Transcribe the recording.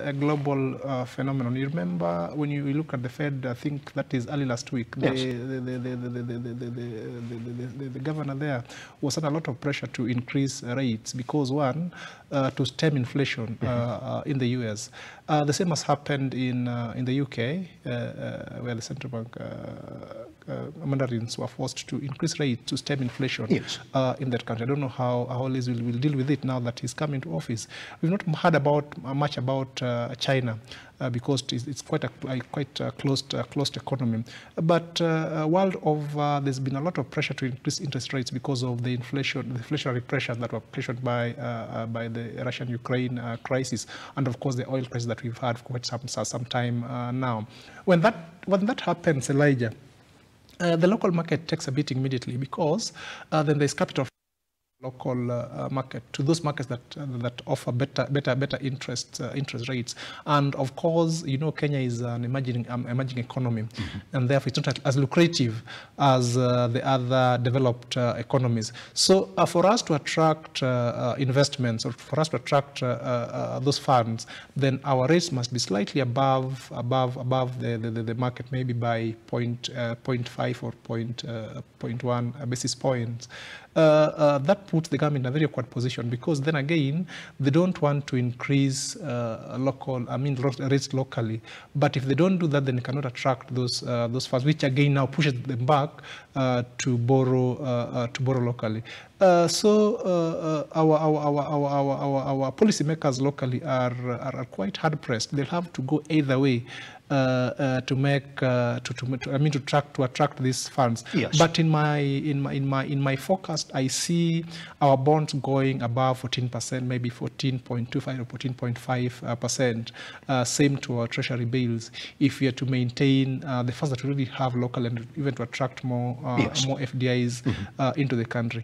A global phenomenon. You remember when you look at the Fed, I think that is early last week, the governor there was under a lot of pressure to increase rates because, one, to stem inflation in the US. The same has happened in the UK, where the central bank mandarins were forced to increase rates to stem inflation in that country. I don't know how Liz will deal with it now that he's come into office. We've not heard much about China because it's quite a closed economy. But world over, there's been a lot of pressure to increase interest rates because of the inflationary pressures that were pressured by the Russian-Ukraine crisis, and of course the oil crisis that we've had for quite some time now. When that happens, Elijah, the local market takes a beating immediately because then there's capital local market to those markets that offer better interest rates. And of course, you know, Kenya is an emerging economy, and therefore it's not as lucrative as the other developed economies. So for us to attract investments, or for us to attract those funds, then our rates must be slightly above the market, maybe by 0.5 or 0.1 basis points. That puts the government in a very awkward position, because then again they don't want to increase rates locally. But if they don't do that, then they cannot attract those funds, which again now pushes them back to borrow locally. So our policymakers locally are quite hard pressed. They'll have to go either way to attract these funds. Yes. But in my forecast, I see our bonds going above 14%, maybe 14.25 or 14.5%. Same to our treasury bills. If we are to maintain the funds that we really have locally, and even to attract more FDIs into the country.